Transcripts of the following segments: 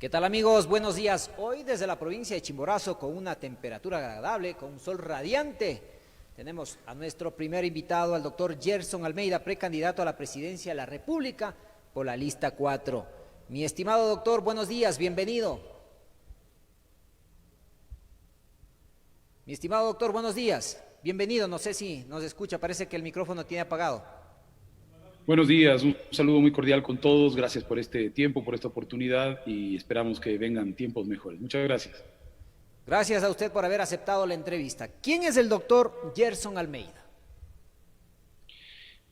¿Qué tal amigos? Buenos días. Hoy desde la provincia de Chimborazo con una temperatura agradable, con un sol radiante. Tenemos a nuestro primer invitado, al doctor Gerson Almeida, precandidato a la presidencia de la República por la lista 4. Mi estimado doctor, buenos días, bienvenido. Mi estimado doctor, buenos días, bienvenido. No sé si nos escucha, parece que el micrófono tiene apagado. Buenos días, un saludo muy cordial con todos. Gracias por este tiempo, por esta oportunidad y esperamos que vengan tiempos mejores. Muchas gracias. Gracias a usted por haber aceptado la entrevista. ¿Quién es el doctor Gerson Almeida?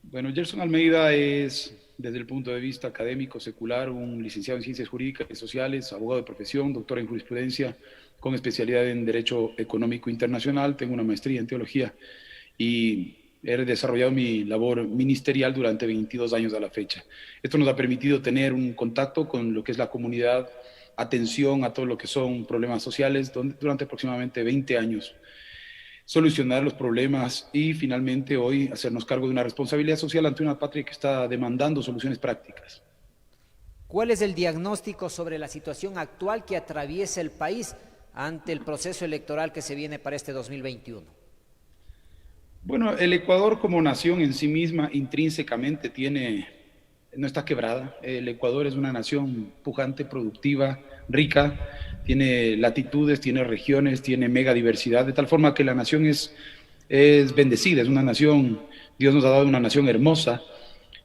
Bueno, Gerson Almeida es, desde el punto de vista académico, secular, un licenciado en Ciencias Jurídicas y Sociales, abogado de profesión, doctor en Jurisprudencia, con especialidad en Derecho Económico Internacional. Tengo una maestría en Teología y he desarrollado mi labor ministerial durante 22 años a la fecha. Esto nos ha permitido tener un contacto con lo que es la comunidad, atención a todo lo que son problemas sociales, durante aproximadamente 20 años, solucionar los problemas y finalmente hoy hacernos cargo de una responsabilidad social ante una patria que está demandando soluciones prácticas. ¿Cuál es el diagnóstico sobre la situación actual que atraviesa el país ante el proceso electoral que se viene para este 2021? Bueno, el Ecuador como nación en sí misma intrínsecamente no está quebrada. El Ecuador es una nación pujante, productiva, rica, tiene latitudes, tiene regiones, tiene megadiversidad, de tal forma que la nación es bendecida, es una nación, Dios nos ha dado una nación hermosa,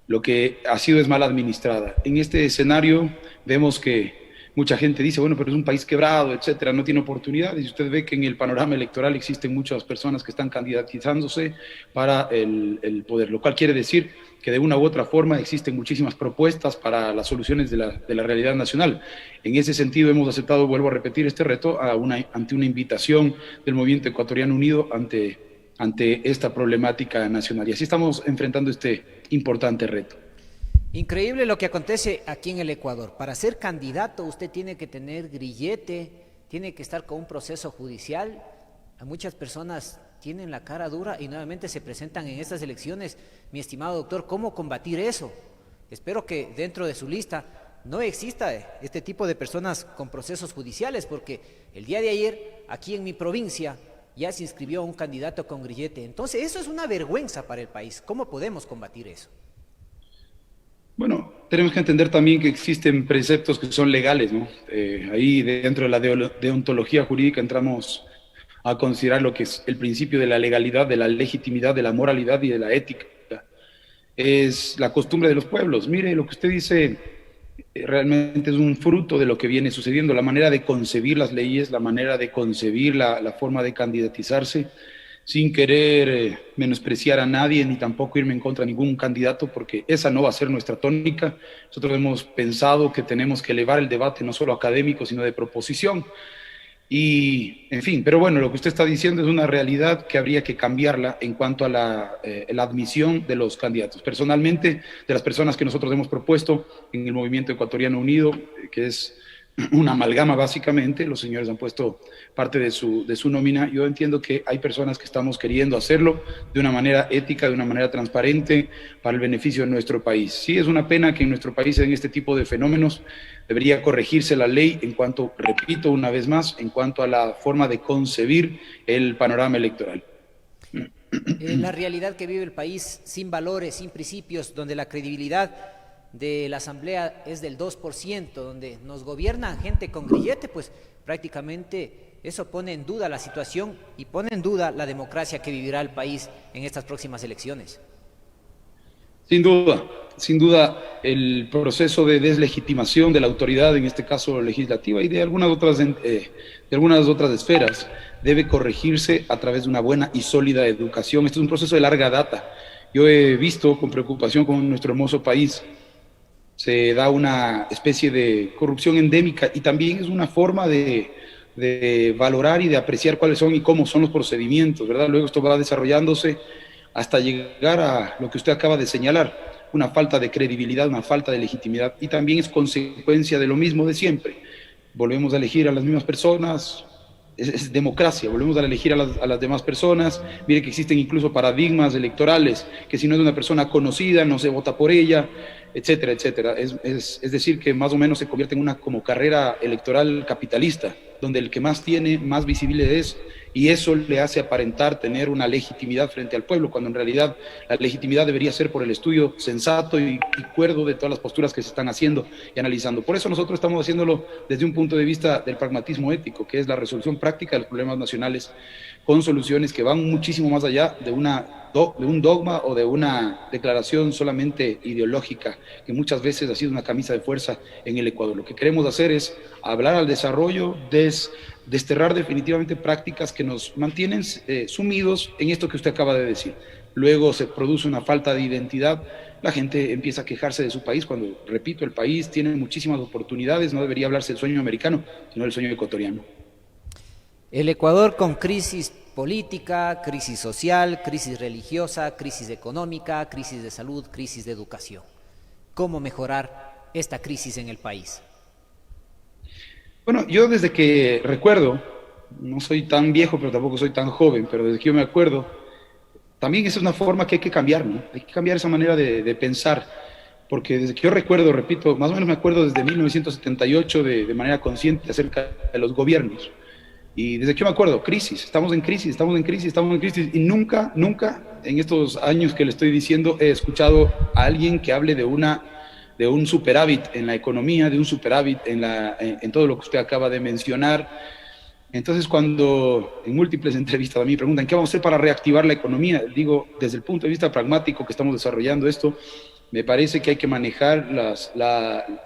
lo que ha sido es mal administrada. En este escenario vemos que mucha gente dice, bueno, pero es un país quebrado, etcétera, no tiene oportunidades. Y usted ve que en el panorama electoral existen muchas personas que están candidatizándose para el poder, lo cual quiere decir que de una u otra forma existen muchísimas propuestas para las soluciones de la realidad nacional. En ese sentido hemos aceptado, vuelvo a repetir, este reto ante una invitación del Movimiento Ecuatoriano Unido ante esta problemática nacional. Y así estamos enfrentando este importante reto. Increíble lo que acontece aquí en el Ecuador. Para ser candidato usted tiene que tener grillete, tiene que estar con un proceso judicial. A muchas personas tienen la cara dura y nuevamente se presentan en estas elecciones. Mi estimado doctor, ¿cómo combatir eso? Espero que dentro de su lista no exista este tipo de personas con procesos judiciales, porque el día de ayer, aquí en mi provincia, ya se inscribió un candidato con grillete. Entonces, eso es una vergüenza para el país. ¿Cómo podemos combatir eso? Bueno, tenemos que entender también que existen preceptos que son legales, ¿no? Ahí dentro de la deontología jurídica entramos a considerar lo que es el principio de la legalidad, de la legitimidad, de la moralidad y de la ética. Es la costumbre de los pueblos. Mire, lo que usted dice realmente es un fruto de lo que viene sucediendo, la manera de concebir las leyes, la manera de concebir la forma de candidatizarse, sin querer menospreciar a nadie ni tampoco irme en contra de ningún candidato, porque esa no va a ser nuestra tónica. Nosotros hemos pensado que tenemos que elevar el debate no solo académico, sino de proposición. Y, en fin, pero bueno, lo que usted está diciendo es una realidad que habría que cambiarla en cuanto a la admisión de los candidatos. Personalmente, de las personas que nosotros hemos propuesto en el Movimiento Ecuatoriano Unido, que es una amalgama básicamente, los señores han puesto parte de su nómina. Yo entiendo que hay personas que estamos queriendo hacerlo de una manera ética, de una manera transparente, para el beneficio de nuestro país. Sí, es una pena que en nuestro país en este tipo de fenómenos debería corregirse la ley en cuanto, repito una vez más, en cuanto a la forma de concebir el panorama electoral. La realidad que vive el país sin valores, sin principios, donde la credibilidad de la Asamblea es del 2%, donde nos gobierna gente con grillete, pues prácticamente eso pone en duda la situación y pone en duda la democracia que vivirá el país en estas próximas elecciones. Sin duda, el proceso de deslegitimación de la autoridad, en este caso legislativa, y de algunas otras esferas, debe corregirse a través de una buena y sólida educación. Este es un proceso de larga data. Yo he visto con preocupación cómo en nuestro hermoso país se da una especie de corrupción endémica y también es una forma de valorar y de apreciar cuáles son y cómo son los procedimientos, ¿verdad? Luego esto va desarrollándose hasta llegar a lo que usted acaba de señalar, una falta de credibilidad, una falta de legitimidad, y también es consecuencia de lo mismo de siempre. Volvemos a elegir a las mismas personas, es democracia, volvemos a elegir a las demás personas. Mire que existen incluso paradigmas electorales, que si no es una persona conocida no se vota por ella, etcétera, etcétera. Es decir, que más o menos se convierte en una como carrera electoral capitalista, donde el que más tiene, más visible es, y eso le hace aparentar tener una legitimidad frente al pueblo, cuando en realidad la legitimidad debería ser por el estudio sensato y cuerdo de todas las posturas que se están haciendo y analizando. Por eso nosotros estamos haciéndolo desde un punto de vista del pragmatismo ético, que es la resolución práctica de los problemas nacionales, con soluciones que van muchísimo más allá de un dogma o de una declaración solamente ideológica, que muchas veces ha sido una camisa de fuerza en el Ecuador. Lo que queremos hacer es hablar al desarrollo, desterrar definitivamente prácticas que nos mantienen sumidos en esto que usted acaba de decir. Luego se produce una falta de identidad, la gente empieza a quejarse de su país cuando, repito, el país tiene muchísimas oportunidades, no debería hablarse del sueño americano, sino del sueño ecuatoriano. El Ecuador con crisis política, crisis social, crisis religiosa, crisis económica, crisis de salud, crisis de educación. ¿Cómo mejorar esta crisis en el país? Bueno, yo desde que recuerdo, no soy tan viejo, pero tampoco soy tan joven, pero desde que yo me acuerdo, también esa es una forma que hay que cambiar, ¿no? Hay que cambiar esa manera de pensar, porque desde que yo recuerdo, repito, más o menos me acuerdo desde 1978 de manera consciente acerca de los gobiernos. Y desde que yo me acuerdo, crisis, estamos en crisis, estamos en crisis, estamos en crisis, y nunca en estos años que le estoy diciendo he escuchado a alguien que hable de un superávit en la economía, de un superávit en todo lo que usted acaba de mencionar. Entonces, cuando en múltiples entrevistas a mí me preguntan qué vamos a hacer para reactivar la economía, digo, desde el punto de vista pragmático que estamos desarrollando esto, me parece que hay que manejar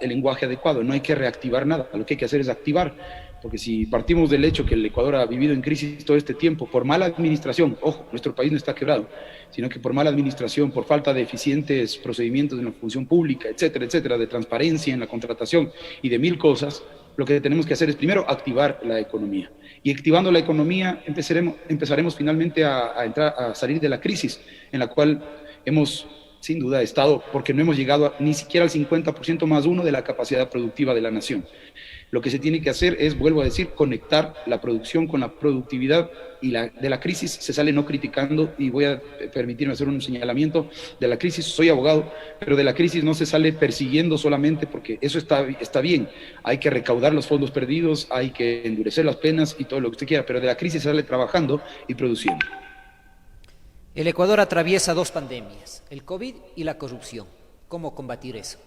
el lenguaje adecuado, no hay que reactivar nada, lo que hay que hacer es activar. Porque si partimos del hecho que el Ecuador ha vivido en crisis todo este tiempo por mala administración, ojo, nuestro país no está quebrado, sino que por mala administración, por falta de eficientes procedimientos en la función pública, etcétera, etcétera, de transparencia en la contratación y de mil cosas, lo que tenemos que hacer es primero activar la economía. Y activando la economía empezaremos finalmente a salir de la crisis en la cual hemos sin duda estado, porque no hemos llegado ni siquiera al 50% más uno de la capacidad productiva de la nación. Lo que se tiene que hacer es, vuelvo a decir, conectar la producción con la productividad, y de la crisis se sale no criticando, y voy a permitirme hacer un señalamiento. De la crisis, soy abogado, pero de la crisis no se sale persiguiendo solamente, porque eso está bien, hay que recaudar los fondos perdidos, hay que endurecer las penas y todo lo que usted quiera, pero de la crisis se sale trabajando y produciendo. El Ecuador atraviesa dos pandemias, el COVID y la corrupción. ¿Cómo combatir eso?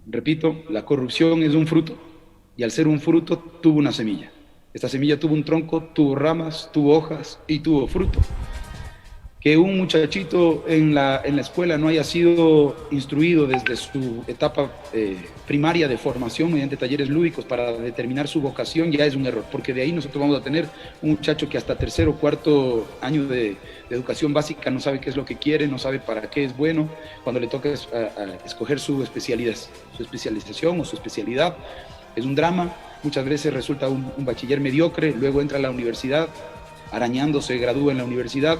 Repito, la corrupción es un fruto, y al ser un fruto tuvo una semilla. Esta semilla tuvo un tronco, tuvo ramas, tuvo hojas y tuvo fruto. Que un muchachito en la escuela no haya sido instruido desde su etapa primaria de formación mediante talleres lúdicos para determinar su vocación ya es un error, porque de ahí nosotros vamos a tener un muchacho que hasta tercer o cuarto año de educación básica no sabe qué es lo que quiere, no sabe para qué es bueno, cuando le toca escoger su especialización o su especialidad. Es un drama, muchas veces resulta un bachiller mediocre, luego entra a la universidad, arañándose, gradúa en la universidad,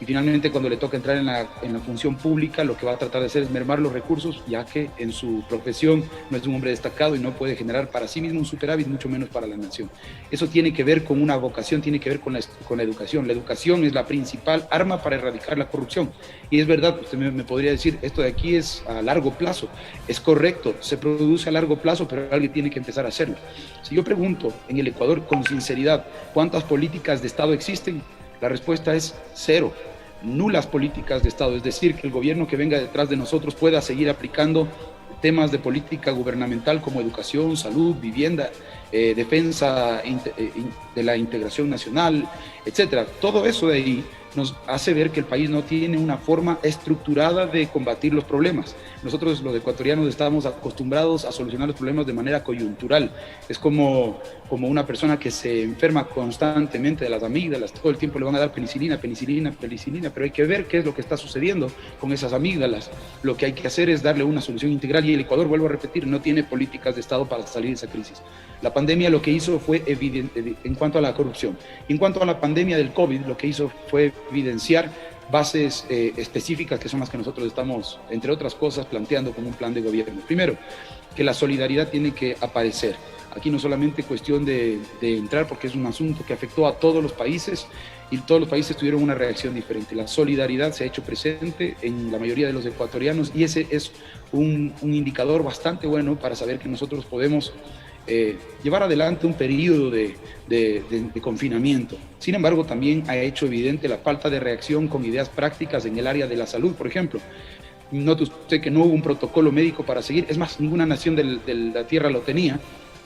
y finalmente cuando le toca entrar en la función pública, lo que va a tratar de hacer es mermar los recursos, ya que en su profesión no es un hombre destacado y no puede generar para sí mismo un superávit, mucho menos para la nación. Eso tiene que ver con una vocación, tiene que ver con la educación. La educación es la principal arma para erradicar la corrupción. Y es verdad, usted me podría decir, esto de aquí es a largo plazo. Es correcto, se produce a largo plazo, pero alguien tiene que empezar a hacerlo. Si yo pregunto en el Ecuador con sinceridad, ¿cuántas políticas de Estado existen? La respuesta es cero. Nulas políticas de Estado, es decir, que el gobierno que venga detrás de nosotros pueda seguir aplicando temas de política gubernamental como educación, salud, vivienda, defensa de la integración nacional, etcétera. Todo eso de ahí nos hace ver que el país no tiene una forma estructurada de combatir los problemas. Nosotros los ecuatorianos estamos acostumbrados a solucionar los problemas de manera coyuntural. Es como una persona que se enferma constantemente de las amígdalas, todo el tiempo le van a dar penicilina, pero hay que ver qué es lo que está sucediendo con esas amígdalas. Lo que hay que hacer es darle una solución integral, y el Ecuador, vuelvo a repetir, no tiene políticas de Estado para salir de esa crisis. La pandemia lo que hizo fue evidente en cuanto a la corrupción. En cuanto a la pandemia del COVID, lo que hizo fue evidenciar bases específicas que son las que nosotros estamos, entre otras cosas, planteando como un plan de gobierno. Primero, que la solidaridad tiene que aparecer. Aquí no solamente cuestión de entrar, porque es un asunto que afectó a todos los países y todos los países tuvieron una reacción diferente. La solidaridad se ha hecho presente en la mayoría de los ecuatorianos y ese es un indicador bastante bueno para saber que nosotros podemos llevar adelante un periodo de confinamiento. Sin embargo, también ha hecho evidente la falta de reacción con ideas prácticas en el área de la salud, por ejemplo. Note usted que no hubo un protocolo médico para seguir, es más, ninguna nación de la Tierra lo tenía,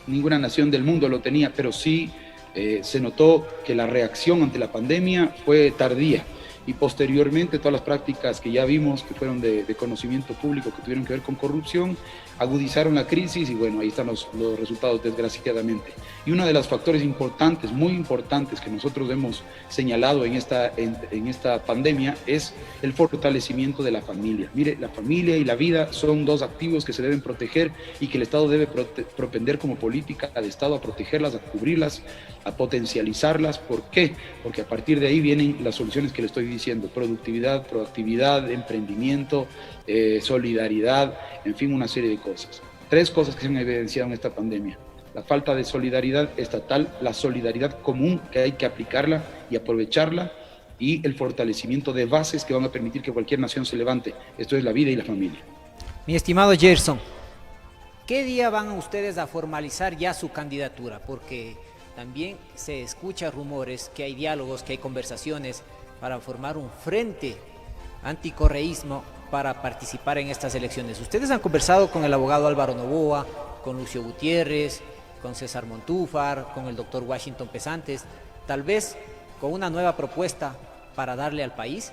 ninguna nación del mundo lo tenía, pero sí se notó que la reacción ante la pandemia fue tardía y posteriormente todas las prácticas que ya vimos que fueron de conocimiento público, que tuvieron que ver con corrupción, agudizaron la crisis y bueno, ahí están los resultados desgraciadamente. Y uno de los factores importantes, muy importantes que nosotros hemos señalado en esta pandemia es el fortalecimiento de la familia. Mire, la familia y la vida son dos activos que se deben proteger y que el Estado debe propender como política de Estado a protegerlas, a cubrirlas, a potencializarlas. ¿Por qué? Porque a partir de ahí vienen las soluciones que le estoy diciendo: productividad, proactividad, emprendimiento, solidaridad, en fin, una serie de cosas. 3 cosas que se han evidenciado en esta pandemia: la falta de solidaridad estatal, la solidaridad común, que hay que aplicarla y aprovecharla, y el fortalecimiento de bases que van a permitir que cualquier nación se levante. Esto es la vida y la familia. Mi estimado Gerson, ¿qué día van ustedes a formalizar ya su candidatura? Porque también se escucha rumores que hay diálogos, que hay conversaciones para formar un frente anticorreísmo para participar en estas elecciones. Ustedes han conversado con el abogado Álvaro Noboa, con Lucio Gutiérrez, con César Montúfar, con el doctor Washington Pesantes, tal vez con una nueva propuesta para darle al país.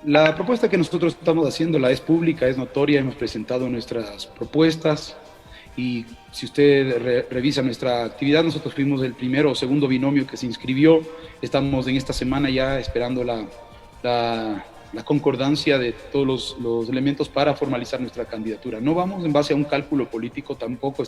La propuesta que nosotros estamos haciendo la es pública, es notoria, hemos presentado nuestras propuestas y si usted revisa nuestra actividad, nosotros fuimos el primero o segundo binomio que se inscribió. Estamos en esta semana ya esperando la concordancia de todos los elementos para formalizar nuestra candidatura. No vamos en base a un cálculo político, tampoco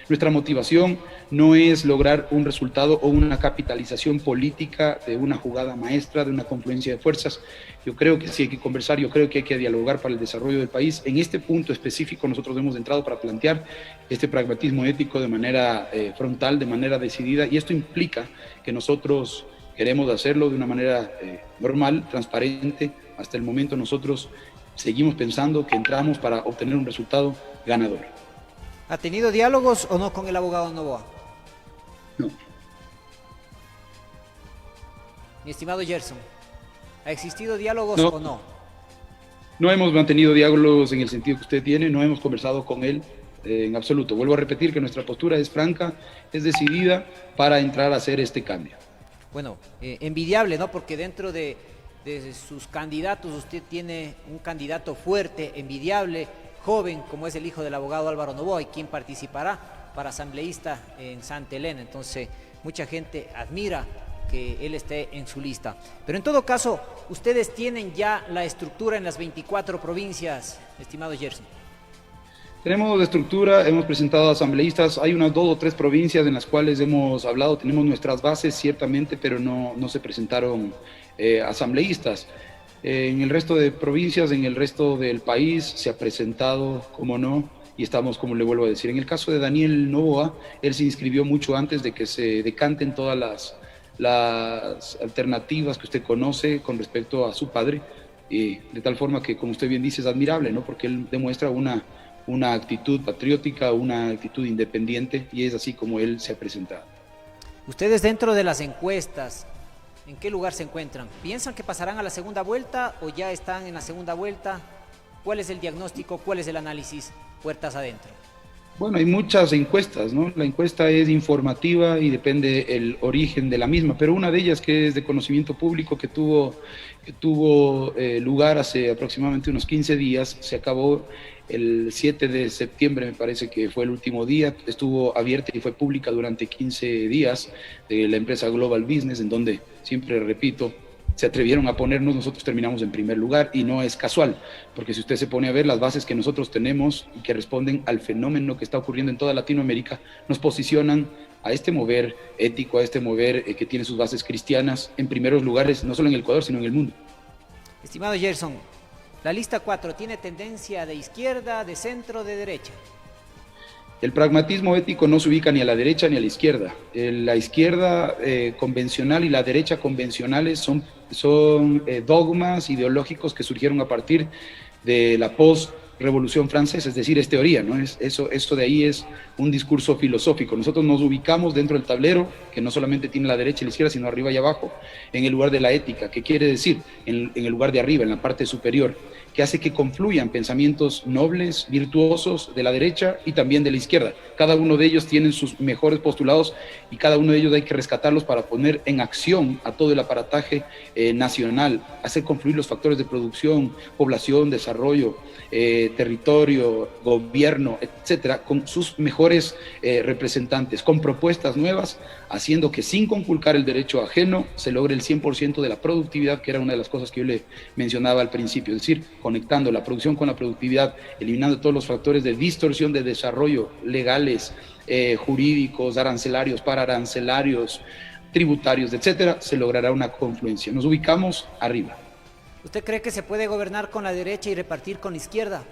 nuestra motivación no es lograr un resultado o una capitalización política de una jugada maestra, de una confluencia de fuerzas. Yo creo que sí hay que conversar, yo creo que hay que dialogar para el desarrollo del país. En este punto específico nosotros hemos entrado para plantear este pragmatismo ético de manera frontal, de manera decidida, y esto implica que nosotros queremos hacerlo de una manera normal, transparente. Hasta el momento nosotros seguimos pensando que entramos para obtener un resultado ganador. ¿Ha tenido diálogos o no con el abogado Noboa? No. Mi estimado Gerson, ¿ha existido diálogos o no? No hemos mantenido diálogos en el sentido que usted tiene, no hemos conversado con él en absoluto. Vuelvo a repetir que nuestra postura es franca, es decidida para entrar a hacer este cambio. Bueno, envidiable, ¿no? Porque dentro de sus candidatos usted tiene un candidato fuerte, envidiable, joven, como es el hijo del abogado Álvaro Noboa, y quien participará para asambleísta en Santa Elena. Entonces, mucha gente admira que él esté en su lista. Pero en todo caso, ustedes tienen ya la estructura en las 24 provincias, estimado Gerson. Tenemos estructura, hemos presentado asambleístas, hay unas 2 o 3 provincias en las cuales hemos hablado, tenemos nuestras bases ciertamente, pero no se presentaron asambleístas. En el resto de provincias, en el resto del país se ha presentado, como no, y estamos, como le vuelvo a decir, en el caso de Daniel Noboa, él se inscribió mucho antes de que se decanten todas las alternativas que usted conoce con respecto a su padre, de tal forma que, como usted bien dice, es admirable, ¿no? Porque él demuestra una actitud patriótica, una actitud independiente, y es así como él se ha presentado. Ustedes dentro de las encuestas, ¿en qué lugar se encuentran? ¿Piensan que pasarán a la segunda vuelta o ya están en la segunda vuelta? ¿Cuál es el diagnóstico? ¿Cuál es el análisis puertas adentro? Bueno, hay muchas encuestas, ¿no? La encuesta es informativa y depende el origen de la misma, pero una de ellas, que es de conocimiento público, que tuvo lugar hace aproximadamente unos 15 días, se acabó el 7 de septiembre, me parece que fue el último día, estuvo abierta y fue pública durante 15 días, de la empresa Global Business, en donde, siempre repito, se atrevieron a ponernos, nosotros terminamos en primer lugar, y no es casual, porque si usted se pone a ver las bases que nosotros tenemos y que responden al fenómeno que está ocurriendo en toda Latinoamérica, nos posicionan a este mover ético, a este mover que tiene sus bases cristianas en primeros lugares, no solo en el Ecuador, sino en el mundo. Estimado Gerson, la lista 4 tiene tendencia de izquierda, de centro, de derecha. El pragmatismo ético no se ubica ni a la derecha ni a la izquierda. La izquierda convencional y la derecha convencionales son dogmas ideológicos que surgieron a partir de la post-revolución francesa, es decir, es teoría, ¿no? Eso de ahí es un discurso filosófico. Nosotros nos ubicamos dentro del tablero, que no solamente tiene la derecha y la izquierda, sino arriba y abajo, en el lugar de la ética. ¿Qué quiere decir? En el lugar de arriba, en la parte superior, que hace que confluyan pensamientos nobles, virtuosos de la derecha y también de la izquierda. Cada uno de ellos tiene sus mejores postulados y cada uno de ellos hay que rescatarlos para poner en acción a todo el aparataje nacional, hacer confluir los factores de producción, población, desarrollo, territorio, gobierno, etcétera, con sus mejores representantes, con propuestas nuevas, haciendo que sin conculcar el derecho ajeno se logre el 100% de la productividad, que era una de las cosas que yo le mencionaba al principio, es decir, conectando la producción con la productividad, eliminando todos los factores de distorsión de desarrollo legales, jurídicos, arancelarios, pararancelarios, tributarios, etcétera, se logrará una confluencia. Nos ubicamos arriba. ¿Usted cree que se puede gobernar con la derecha y repartir con la izquierda?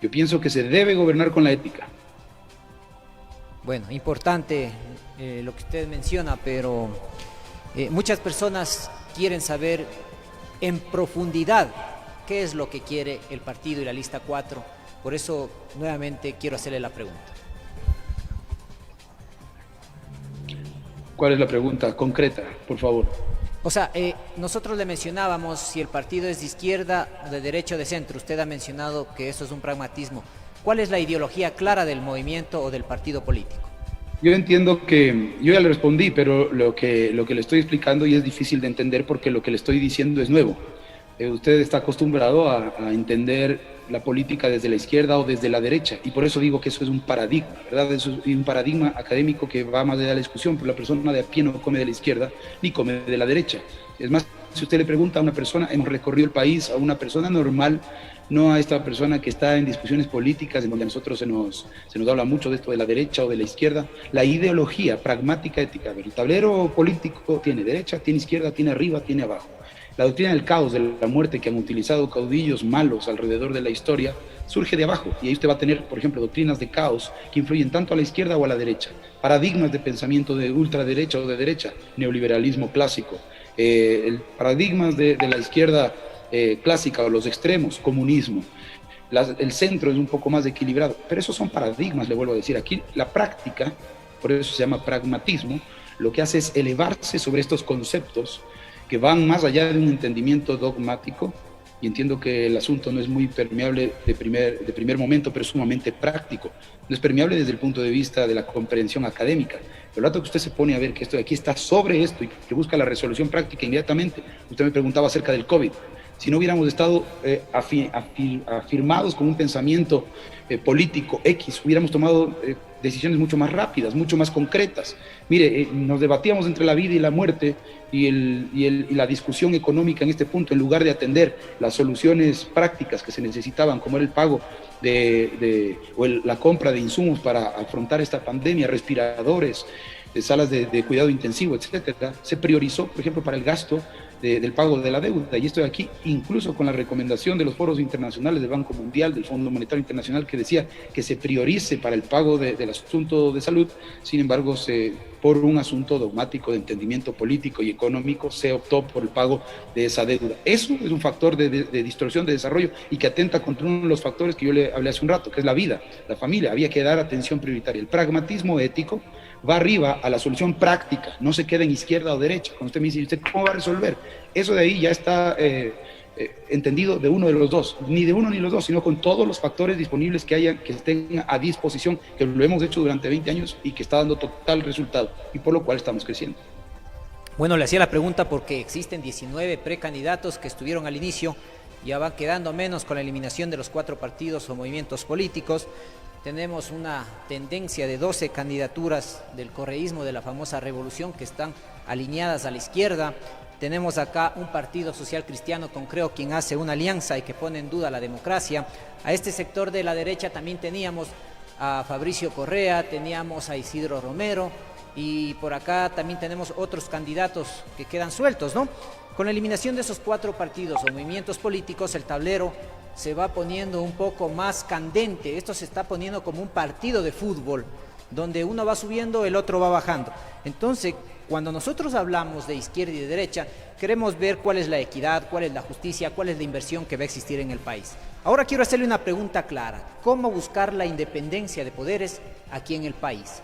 Yo pienso que se debe gobernar con la ética. Bueno, importante lo que usted menciona, pero muchas personas quieren saber en profundidad qué es lo que quiere el partido y la lista 4. Por eso, nuevamente, quiero hacerle la pregunta. ¿Cuál es la pregunta concreta, por favor? O sea, nosotros le mencionábamos si el partido es de izquierda, de derecha o de centro. Usted ha mencionado que eso es un pragmatismo. ¿Cuál es la ideología clara del movimiento o del partido político? Yo entiendo que, yo ya le respondí, pero lo que le estoy explicando y es difícil de entender porque lo que le estoy diciendo es nuevo. Usted está acostumbrado a entender la política desde la izquierda o desde la derecha, y por eso digo que eso es un paradigma, ¿verdad? Eso es un paradigma académico que va más allá de la discusión, pero la persona de a pie no come de la izquierda ni come de la derecha. Es más, si usted le pregunta a una persona, hemos recorrido el país, a una persona normal, no a esta persona que está en discusiones políticas en donde a nosotros se nos habla mucho de esto de la derecha o de la izquierda, la ideología pragmática ética. El tablero político tiene derecha, tiene izquierda, tiene arriba, tiene abajo. La doctrina del caos, de la muerte que han utilizado caudillos malos alrededor de la historia, surge de abajo, y ahí usted va a tener, por ejemplo, doctrinas de caos que influyen tanto a la izquierda o a la derecha, paradigmas de pensamiento de ultraderecha o de derecha, neoliberalismo clásico, paradigmas de la izquierda clásica o los extremos, comunismo. El centro es un poco más equilibrado, pero esos son paradigmas, le vuelvo a decir. Aquí la práctica, por eso se llama pragmatismo, lo que hace es elevarse sobre estos conceptos que van más allá de un entendimiento dogmático, y entiendo que el asunto no es muy permeable de primer momento, pero es sumamente práctico. No es permeable desde el punto de vista de la comprensión académica. El rato que usted se pone a ver que esto de aquí está sobre esto y que busca la resolución práctica inmediatamente, usted me preguntaba acerca del COVID. Si no hubiéramos estado afirmados con un pensamiento político X, hubiéramos tomado decisiones mucho más rápidas, mucho más concretas. Mire, nos debatíamos entre la vida y la muerte y la discusión económica en este punto, en lugar de atender las soluciones prácticas que se necesitaban, como era el pago la compra de insumos para afrontar esta pandemia, respiradores, salas de cuidado intensivo, etcétera, se priorizó, por ejemplo, para el gasto del pago de la deuda. Y esto de aquí, incluso con la recomendación de los foros internacionales del Banco Mundial, del Fondo Monetario Internacional, que decía que se priorice para el pago del asunto de salud. Sin embargo, por un asunto dogmático de entendimiento político y económico, se optó por el pago de esa deuda. Eso es un factor de distorsión de desarrollo y que atenta contra uno de los factores que yo le hablé hace un rato, que es la vida, la familia. Había que dar atención prioritaria. El pragmatismo ético va arriba a la solución práctica, no se queda en izquierda o derecha. Cuando usted me dice, ¿usted cómo va a resolver? Eso de ahí ya está entendido de uno de los dos, ni de uno ni los dos, sino con todos los factores disponibles que estén a disposición, que lo hemos hecho durante 20 años y que está dando total resultado, y por lo cual estamos creciendo. Bueno, le hacía la pregunta porque existen 19 precandidatos que estuvieron al inicio, ya va quedando menos con la eliminación de los 4 partidos o movimientos políticos. Tenemos una tendencia de 12 candidaturas del correísmo, de la famosa revolución, que están alineadas a la izquierda. Tenemos acá un partido social cristiano con Creo, quien hace una alianza y que pone en duda la democracia. A este sector de la derecha también teníamos a Fabricio Correa, teníamos a Isidro Romero, y por acá también tenemos otros candidatos que quedan sueltos, ¿no? Con la eliminación de esos 4 partidos o movimientos políticos, el tablero se va poniendo un poco más candente. Esto se está poniendo como un partido de fútbol, donde uno va subiendo, el otro va bajando. Entonces, cuando nosotros hablamos de izquierda y de derecha, queremos ver cuál es la equidad, cuál es la justicia, cuál es la inversión que va a existir en el país. Ahora quiero hacerle una pregunta clara. ¿Cómo buscar la independencia de poderes aquí en el país?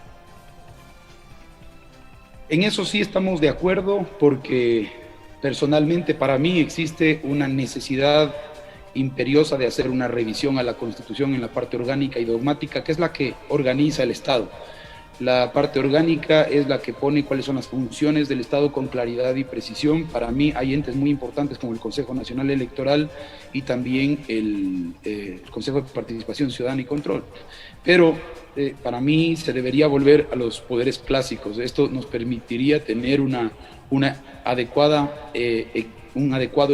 En eso sí estamos de acuerdo, porque personalmente para mí existe una necesidad imperiosa de hacer una revisión a la Constitución en la parte orgánica y dogmática, que es la que organiza el Estado. La parte orgánica es la que pone cuáles son las funciones del Estado con claridad y precisión. Para mí hay entes muy importantes como el Consejo Nacional Electoral y también el Consejo de Participación Ciudadana y Control. Pero para mí se debería volver a los poderes clásicos. Esto nos permitiría tener un adecuado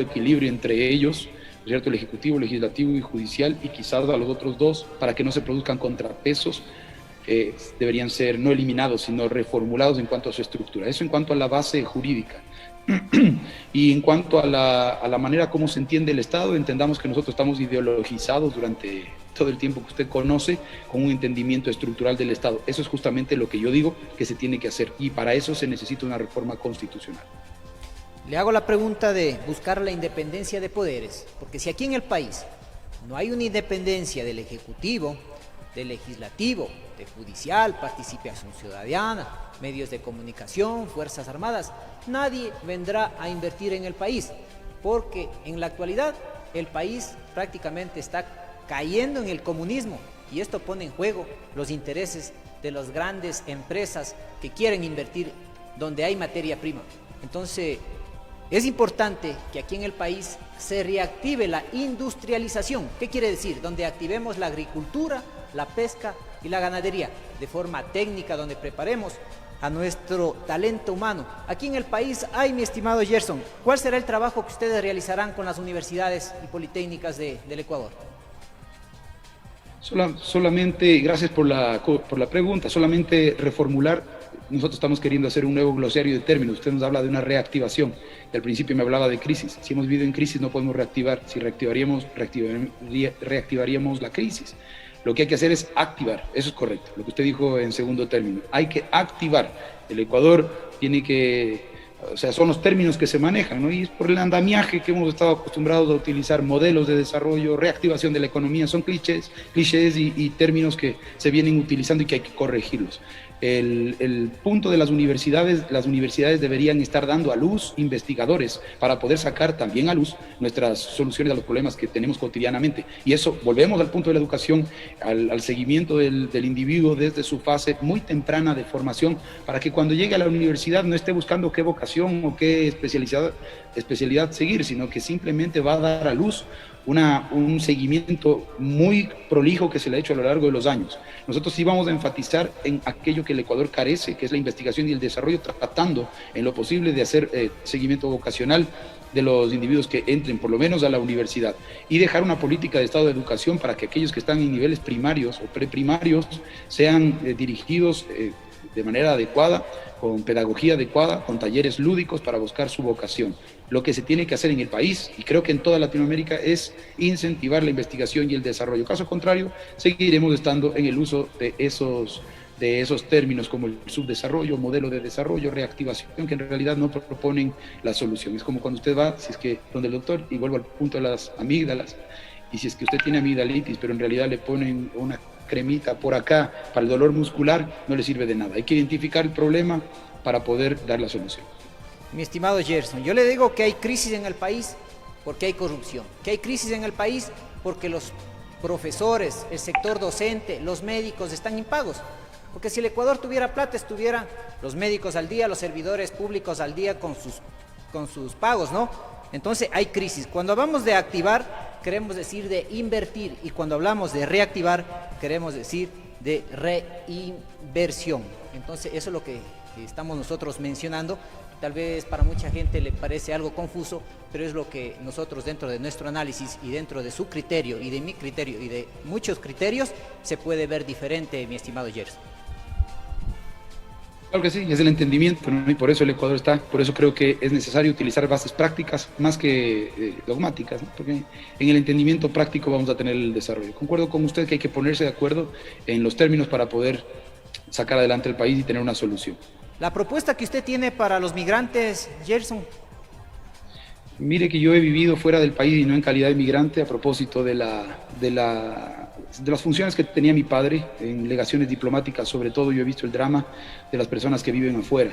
equilibrio entre ellos, ¿cierto? El Ejecutivo, Legislativo y Judicial, y quizás a los otros dos, para que no se produzcan contrapesos. Deberían ser no eliminados, sino reformulados en cuanto a su estructura. Eso en cuanto a la base jurídica. Y en cuanto a la manera como se entiende el Estado, entendamos que nosotros estamos ideologizados durante todo el tiempo que usted conoce, con un entendimiento estructural del Estado. Eso es justamente lo que yo digo que se tiene que hacer, y para eso se necesita una reforma constitucional. Le hago la pregunta de buscar la independencia de poderes, porque si aquí en el país no hay una independencia del Ejecutivo, del Legislativo, de Judicial, participación ciudadana, medios de comunicación, Fuerzas Armadas, nadie vendrá a invertir en el país, porque en la actualidad el país prácticamente está cayendo en el comunismo, y esto pone en juego los intereses de las grandes empresas que quieren invertir donde hay materia prima. Entonces, es importante que aquí en el país se reactive la industrialización. ¿Qué quiere decir? Donde activemos la agricultura, la pesca y la ganadería de forma técnica, donde preparemos a nuestro talento humano. Aquí en el país hay, mi estimado Gerson, ¿cuál será el trabajo que ustedes realizarán con las universidades y politécnicas del Ecuador? Solamente, gracias por la pregunta, solamente reformular. Nosotros estamos queriendo hacer un nuevo glosario de términos. Usted nos habla de una reactivación. Al principio me hablaba de crisis. Si hemos vivido en crisis no podemos reactivar. Si reactivaríamos la crisis. Lo que hay que hacer es activar. Eso es correcto. Lo que usted dijo en segundo término. Hay que activar. El Ecuador tiene que... O sea, son los términos que se manejan, ¿no? Y es por el andamiaje que hemos estado acostumbrados a utilizar, modelos de desarrollo, reactivación de la economía. Son clichés y términos que se vienen utilizando y que hay que corregirlos. El punto de las universidades deberían estar dando a luz investigadores para poder sacar también a luz nuestras soluciones a los problemas que tenemos cotidianamente. Y eso, volvemos al punto de la educación, al seguimiento del individuo desde su fase muy temprana de formación, para que cuando llegue a la universidad no esté buscando qué vocación o qué especialidad seguir, sino que simplemente va a dar a luz un seguimiento muy prolijo que se le ha hecho a lo largo de los años. Nosotros sí vamos a enfatizar en aquello que el Ecuador carece, que es la investigación y el desarrollo, tratando en lo posible de hacer seguimiento vocacional de los individuos que entren por lo menos a la universidad, y dejar una política de Estado de educación para que aquellos que están en niveles primarios o preprimarios sean dirigidos de manera adecuada, con pedagogía adecuada, con talleres lúdicos para buscar su vocación. Lo que se tiene que hacer en el país, y creo que en toda Latinoamérica, es incentivar la investigación y el desarrollo. Caso contrario, seguiremos estando en el uso de esos términos como el subdesarrollo, modelo de desarrollo, reactivación, que en realidad no proponen la solución. Es como cuando usted va, si es que donde el doctor, y vuelvo al punto de las amígdalas, y si es que usted tiene amigdalitis, pero en realidad le ponen una cremita por acá para el dolor muscular, no le sirve de nada. Hay que identificar el problema para poder dar la solución. Mi estimado Gerson, yo le digo que hay crisis en el país porque hay corrupción, que hay crisis en el país porque los profesores, el sector docente, los médicos están impagos. Porque si el Ecuador tuviera plata, estuvieran los médicos al día, los servidores públicos al día con sus pagos, ¿no? Entonces hay crisis. Cuando hablamos de activar, queremos decir de invertir, y cuando hablamos de reactivar, queremos decir de reinversión. Entonces eso es lo que estamos nosotros mencionando. Tal vez para mucha gente le parece algo confuso, pero es lo que nosotros, dentro de nuestro análisis y dentro de su criterio y de mi criterio y de muchos criterios, se puede ver diferente, mi estimado Gerson. Claro que sí, es el entendimiento, ¿no? Y por eso el Ecuador está, por eso creo que es necesario utilizar bases prácticas más que dogmáticas, ¿no? Porque en el entendimiento práctico vamos a tener el desarrollo. Concuerdo con usted que hay que ponerse de acuerdo en los términos para poder sacar adelante el país y tener una solución. La propuesta que usted tiene para los migrantes, Gerson. Mire que yo he vivido fuera del país y no en calidad de migrante a propósito de las funciones que tenía mi padre en legaciones diplomáticas. Sobre todo yo he visto el drama de las personas que viven afuera.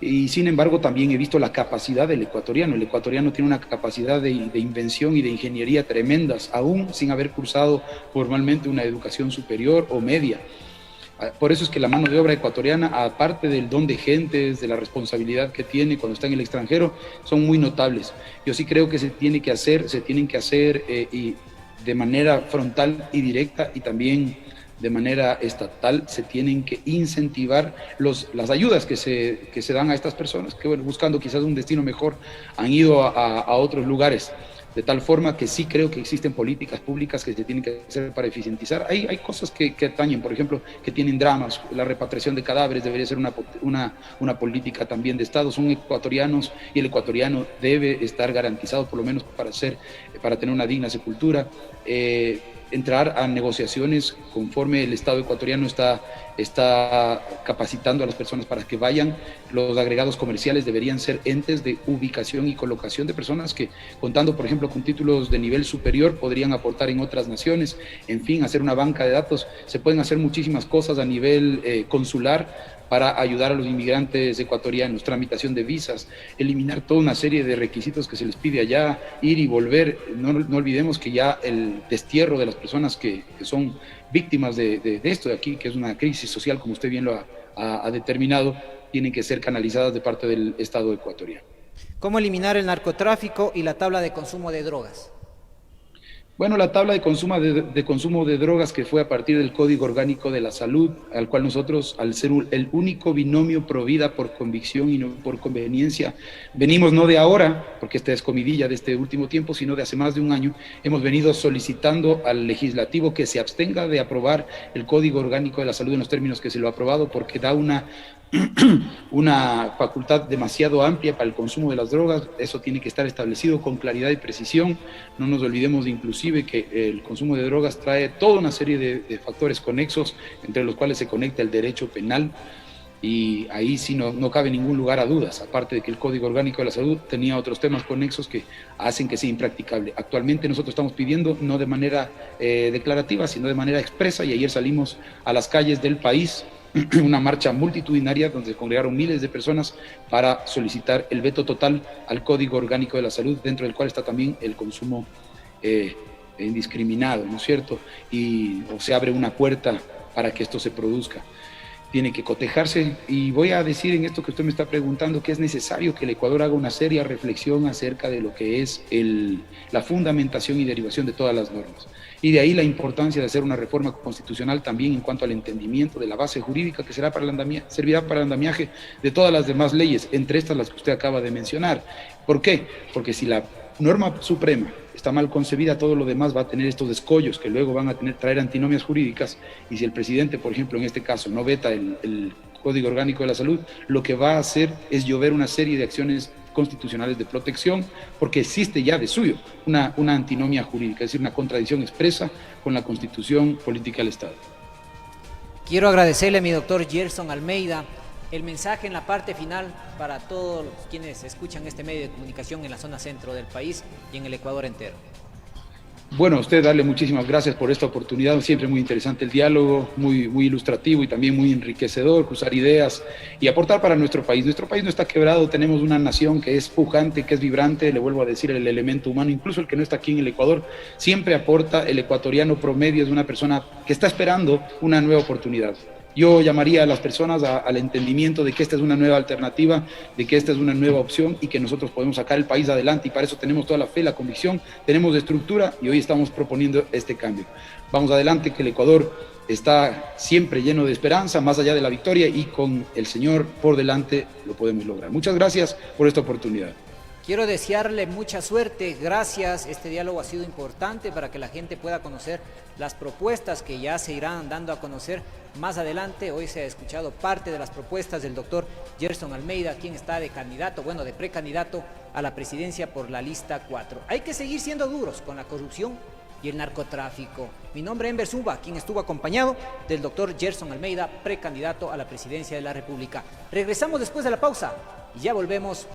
Y sin embargo también he visto la capacidad del ecuatoriano. El ecuatoriano tiene una capacidad de invención y de ingeniería tremendas, aún sin haber cursado formalmente una educación superior o media. Por eso es que la mano de obra ecuatoriana, aparte del don de gentes, de la responsabilidad que tiene cuando está en el extranjero, son muy notables. Yo sí creo que se tienen que hacer y de manera frontal y directa, y también de manera estatal se tienen que incentivar las ayudas que se dan a estas personas que, bueno, buscando quizás un destino mejor, han ido a otros lugares. De tal forma que sí creo que existen políticas públicas que se tienen que hacer para eficientizar. Hay cosas que atañen, por ejemplo, que tienen dramas. La repatriación de cadáveres debería ser una política también de Estado. Son ecuatorianos y el ecuatoriano debe estar garantizado, por lo menos para tener una digna sepultura. Entrar a negociaciones conforme el Estado ecuatoriano está capacitando a las personas para que vayan. Los agregados comerciales deberían ser entes de ubicación y colocación de personas que, contando por ejemplo con títulos de nivel superior, podrían aportar en otras naciones. En fin, hacer una banca de datos. Se pueden hacer muchísimas cosas a nivel consular para ayudar a los inmigrantes ecuatorianos, tramitación de visas, eliminar toda una serie de requisitos que se les pide allá, ir y volver. No olvidemos que ya el destierro de las personas que son víctimas de esto de aquí, que es una crisis social, como usted bien lo ha determinado, tienen que ser canalizadas de parte del Estado ecuatoriano. ¿Cómo eliminar el narcotráfico y la tabla de consumo de drogas? Bueno, la tabla de consumo de drogas, que fue a partir del Código Orgánico de la Salud, al cual nosotros, al ser el único binomio pro vida por convicción y no por conveniencia, venimos no de ahora, porque esta es comidilla de este último tiempo, sino de hace más de un año, hemos venido solicitando al legislativo que se abstenga de aprobar el Código Orgánico de la Salud en los términos que se lo ha aprobado, porque da una facultad demasiado amplia para el consumo de las drogas. Eso tiene que estar establecido con claridad y precisión. No nos olvidemos de inclusive que el consumo de drogas trae toda una serie de factores conexos, entre los cuales se conecta el derecho penal, y ahí sí no cabe ningún lugar a dudas, aparte de que el Código Orgánico de la Salud tenía otros temas conexos que hacen que sea impracticable. Actualmente nosotros estamos pidiendo, no de manera declarativa, sino de manera expresa, y ayer salimos a las calles del país, una marcha multitudinaria donde se congregaron miles de personas para solicitar el veto total al Código Orgánico de la Salud, dentro del cual está también el consumo indiscriminado, ¿no es cierto? O se abre una puerta para que esto se produzca. Tiene que cotejarse, y voy a decir en esto que usted me está preguntando que es necesario que el Ecuador haga una seria reflexión acerca de lo que es la fundamentación y derivación de todas las normas. Y de ahí la importancia de hacer una reforma constitucional también en cuanto al entendimiento de la base jurídica que servirá para el andamiaje de todas las demás leyes, entre estas las que usted acaba de mencionar. ¿Por qué? Porque si la norma suprema está mal concebida, todo lo demás va a tener estos escollos que luego van a traer antinomias jurídicas, y si el presidente, por ejemplo, en este caso, no veta el Código Orgánico de la Salud, lo que va a hacer es llover una serie de acciones constitucionales de protección, porque existe ya de suyo una antinomia jurídica, es decir, una contradicción expresa con la Constitución política del Estado. Quiero agradecerle a mi doctor Gerson Almeida el mensaje en la parte final para todos quienes escuchan este medio de comunicación en la zona centro del país y en el Ecuador entero. Bueno, a usted darle muchísimas gracias por esta oportunidad, siempre muy interesante el diálogo, muy ilustrativo y también muy enriquecedor, cruzar ideas y aportar para nuestro país. Nuestro país no está quebrado, tenemos una nación que es pujante, que es vibrante, le vuelvo a decir, el elemento humano, incluso el que no está aquí en el Ecuador, siempre aporta. El ecuatoriano promedio es una persona que está esperando una nueva oportunidad. Yo llamaría a las personas al entendimiento de que esta es una nueva alternativa, de que esta es una nueva opción y que nosotros podemos sacar el país adelante, y para eso tenemos toda la fe, la convicción, tenemos estructura, y hoy estamos proponiendo este cambio. Vamos adelante, que el Ecuador está siempre lleno de esperanza, más allá de la victoria, y con el Señor por delante lo podemos lograr. Muchas gracias por esta oportunidad. Quiero desearle mucha suerte, gracias. Este diálogo ha sido importante para que la gente pueda conocer las propuestas que ya se irán dando a conocer más adelante. Hoy se ha escuchado parte de las propuestas del doctor Gerson Almeida, quien está de candidato, bueno, de precandidato a la presidencia por la lista 4. Hay que seguir siendo duros con la corrupción y el narcotráfico. Mi nombre es Enver Zumba, quien estuvo acompañado del doctor Gerson Almeida, precandidato a la presidencia de la República. Regresamos después de la pausa y ya volvemos.